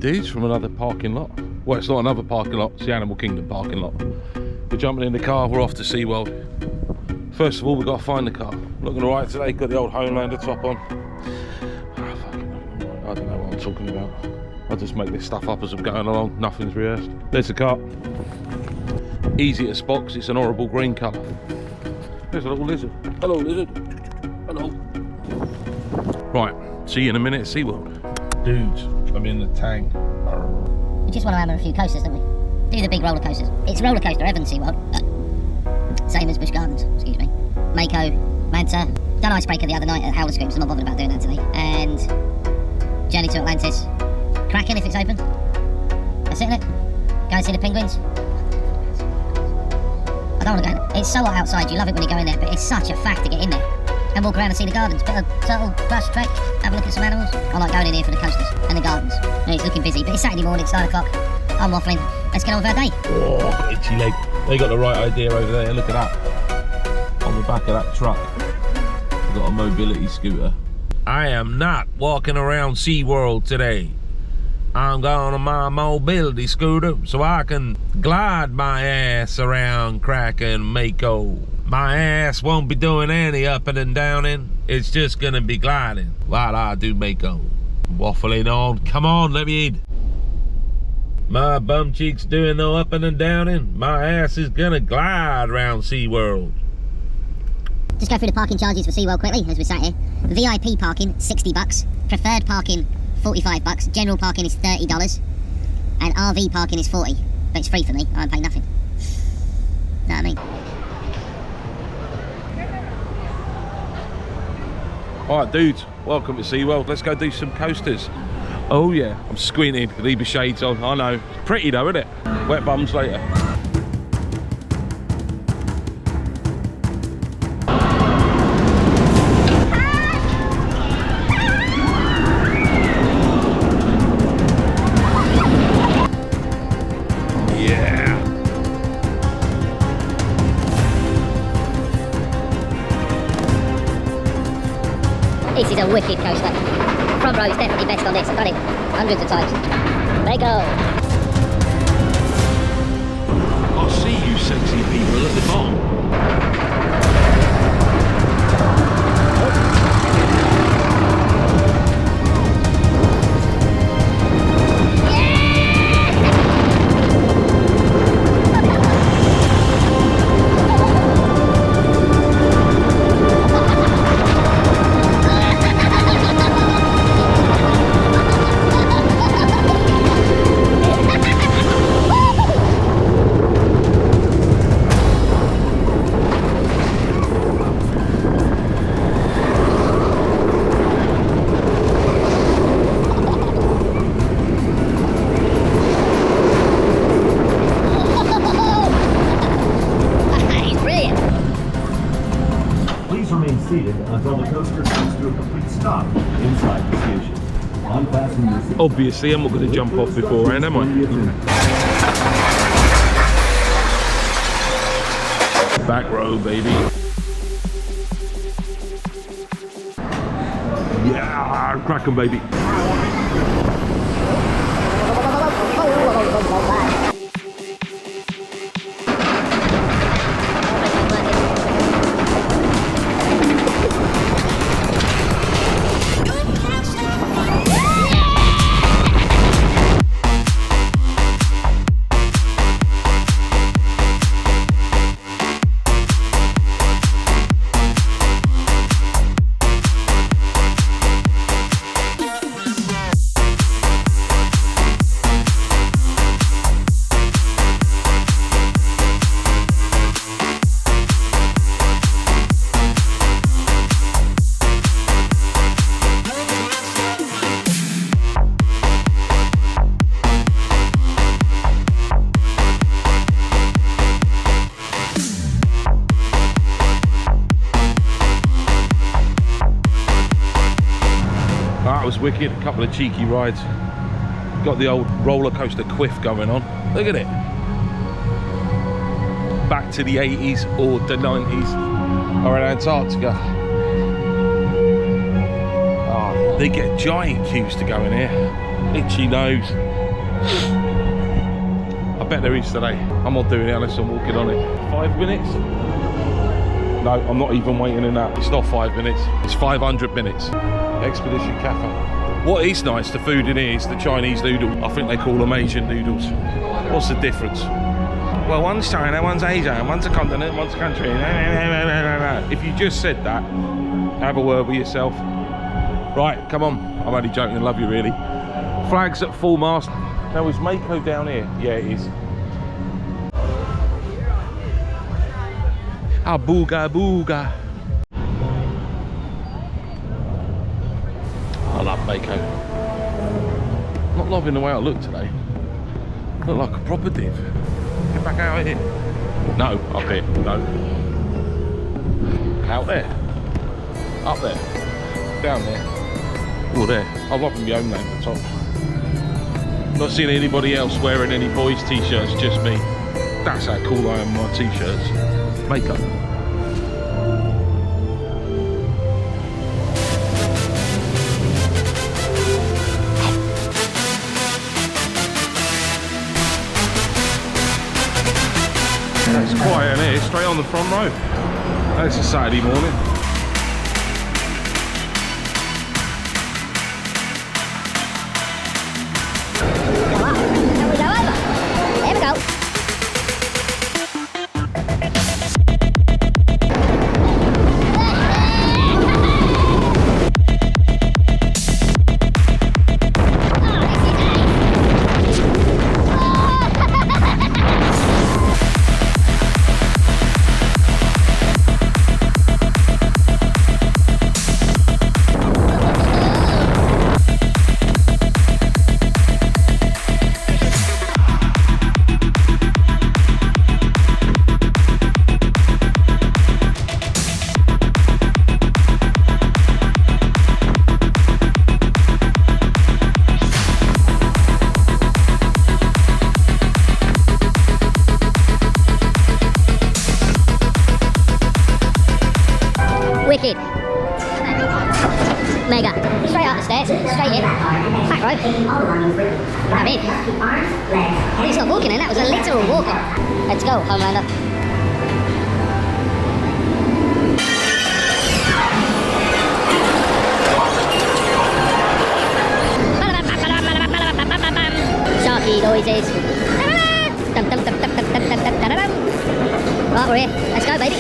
dudes from another parking lot. Well, it's not another parking lot, it's the Animal Kingdom parking lot. We're jumping in the car, we're off to SeaWorld. First of all, we've got to find the car. Looking alright today, got the old Homelander top on. I don't know what I'm talking about. I just make this stuff up as I'm going along, nothing's rehearsed. There's the car. Easy to spot because it's an horrible green colour. There's a little lizard. Hello, lizard. Hello. Right, see you in a minute at SeaWorld. Dudes, I'm in the tank. We just want to hammer a few coasters, don't we? Do the big roller coasters. It's roller coaster heaven, SeaWorld. Same as Busch Gardens, excuse me. Mako, Manta. Done Icebreaker the other night at Howler Scoops, I'm not bothered about doing that today. And Journey to Atlantis. Kraken if it's open. That's it, isn't it? Go and see the penguins. I don't want to go in there. It's so hot outside, you love it when you go in there, but it's such a faff to get in there. And walk around and see the gardens. Bit of turtle brush trek, have a look at some animals. I like going in here for the coasters and the gardens. And it's looking busy, but it's Saturday morning, it's 9 o'clock. I'm waffling. Let's get on with our day. Oh, itchy leg. They got the right idea over there, look at that. On the back of that truck, they've got a mobility scooter. I am not walking around SeaWorld today. I'm going on my mobility scooter so I can glide my ass around Kraken Mako. My ass won't be doing any upping and downing. It's just gonna be gliding while I do Mako. Waffling on. Come on, let me eat. My bum cheeks doing no upping and downing. My ass is gonna glide around SeaWorld. Just go through the parking charges for SeaWorld quickly as we sat here. VIP parking, $60. Preferred parking, $45. General parking is $30. And RV parking is $40. But it's free for me, I don't pay nothing. Know what I mean? Alright dudes, welcome to SeaWorld. Let's go do some coasters. Oh yeah, I'm squinting, leave the shades on, I know. It's pretty though, isn't it? Wet bums later. This is a wicked coaster. Front row is definitely best on this. I've done it hundreds of times. There you go. I see you sexy people at the bottom. Seated until the coaster comes to a complete stop inside the station. Unfasten your seat. Obviously, I'm not going to jump off beforehand, am I? Back row, baby. Yeah, Kraken, baby. That was wicked, a couple of cheeky rides. Got the old roller coaster quiff going on. Look at it. Back to the 80s or the 90s or in Antarctica. Oh, they get giant queues to go in here. Itchy nose. I bet there is today. I'm not doing it unless I'm walking on it. 5 minutes? No, I'm not even waiting in that. It's not 5 minutes, it's 500 minutes. Expedition Cafe. What is nice, the food in here is the Chinese noodle. I think they call them Asian noodles. What's the difference? Well, one's China, one's Asia, one's a continent, one's a country. If you just said that, have a word with yourself. Right, come on. I'm only joking, I love you really. Flags at full mast. Now, is Mako down here? Yeah, it is. Ah, booga booga. I love Mako. Not loving the way I look today. Look like a proper div. Get back out here. No, up here. No. Out there. Up there. Down there. Oh, there. I'm loving my own name at the top. Not seeing anybody else wearing any boys' t-shirts, just me. That's how cool I am in my t-shirts. Makeup. It's quiet in here, straight on the front row. It's a Saturday morning. There we go. Wicked. Mega. Straight up the stairs, straight in. Back row. I'm in. He's not walking in, that was a literal walker. Let's go, Homelander. Sharky noises. Right, we're here. Let's go, baby.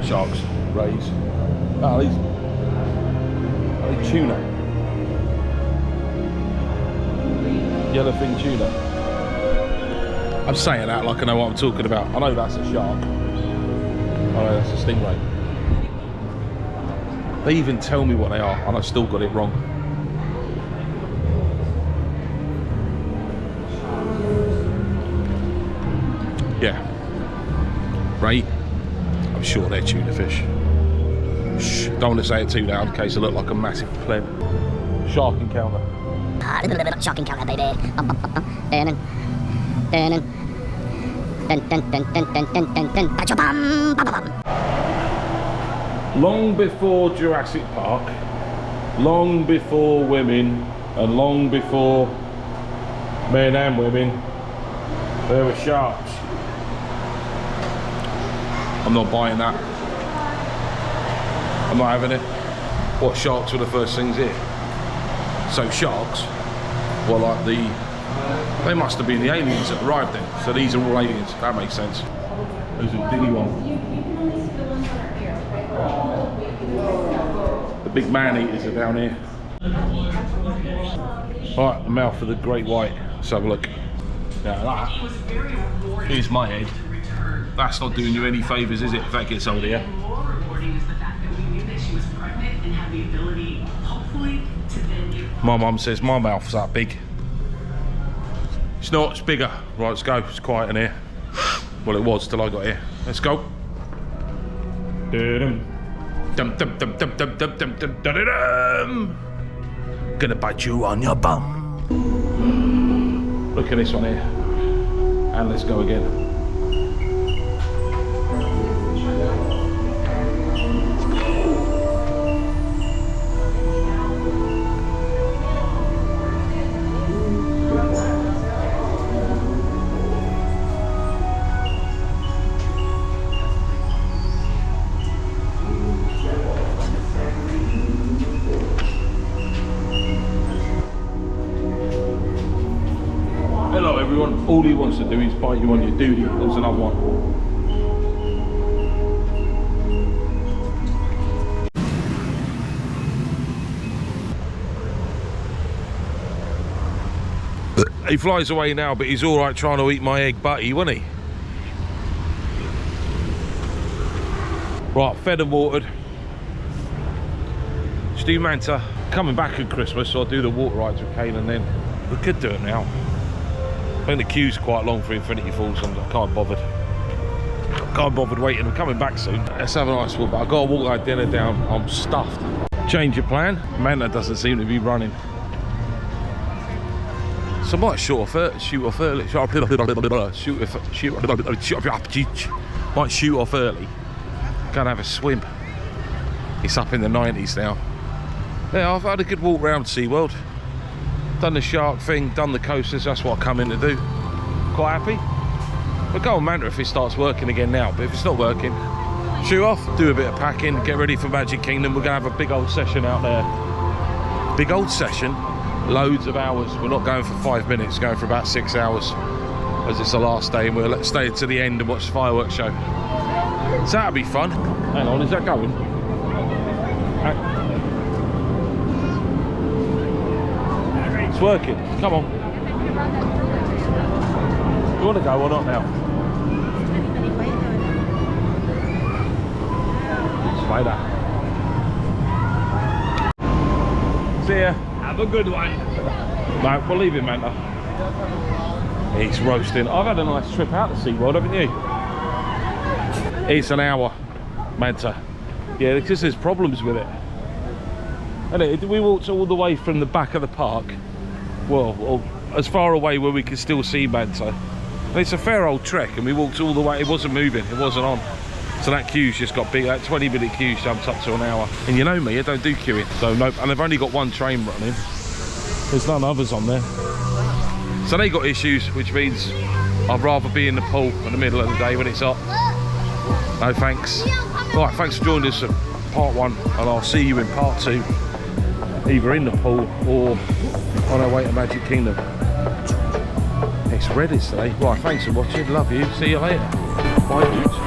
Sharks, rays. Oh, these tuna. Yellowfin tuna. I'm saying that like I know what I'm talking about. I know that's a shark. I know that's a stingray. They even tell me what they are, and I've still got it wrong. Yeah. Right. I'm sure they're tuna fish. Shh, don't want to say it too loud in case I look like a massive pleb. Shark encounter. Shark encounter, baby. Long before Jurassic Park, long before women, and long before men and women, there were sharks. I'm not buying that. I'm not having it. What, sharks were the first things here? So sharks were like they must have been the aliens that arrived then. So these are all aliens, that makes sense. There's a dingy one. big man-eaters are down here. Alright, the mouth of the great white. Let's have a look. Now that, here's my head. That's not doing you any favours, is it, if that gets older, yeah? My mum says my mouth's that big. It's not, it's bigger. Right, let's go. It's quiet in here. Well, it was till I got here. Let's go. Gonna bite you on your bum. Look at this one here. And let's go again. Hello everyone, all he wants to do is bite you on your doodie. There's another one. He flies away now, but he's alright trying to eat my egg butty, wasn't he? Right, fed and watered. Stu Manta coming back at Christmas, so I'll do the water rides with Kane, and then we could do it now. I think the queue's quite long for Infinity Falls and I can't bothered waiting. I'm coming back soon. Let's have a nice walk, but I've got to walk that dinner down. I'm stuffed. Change your plan. Manta doesn't seem to be running. So I might shoot off early. Might shoot off early. Go and have a swim. It's up in the 90s now. Yeah, I've had a good walk around SeaWorld. Done the shark thing, done the coasters, that's what I come in to do. Quite happy. But go on Manta if it starts working again now, but if it's not working, shoot off, do a bit of packing, get ready for Magic Kingdom. We're going to have a big old session out there. Big old session, loads of hours. We're not going for 5 minutes, going for about 6 hours, as it's the last day, and we'll stay to the end and watch the fireworks show. So that'll be fun. Hang on, is that going? It's working. Come on. You want to go or not now? Spider. See ya. Have a good one. No, we'll leave him, Manta. He's roasting. I've had a nice trip out to SeaWorld, haven't you? It's an hour, Manta. Yeah, because there's problems with it. And we walked all the way from the back of the park. Well, as far away where we could still see Manta. And it's a fair old trek, and we walked all the way. It wasn't moving, it wasn't on. So that queue's just got big. That 20-minute queue jumped up to an hour. And you know me, I don't do queuing. So nope. And they've only got one train running. There's none others on there. So they got issues, which means I'd rather be in the pool in the middle of the day when it's hot. No thanks. Right, thanks for joining us at part 1, and I'll see you in part 2, either in the pool or on our way to Magic Kingdom. It's Reddit today. Right, thanks for watching. Love you. See you later. Bye, dudes.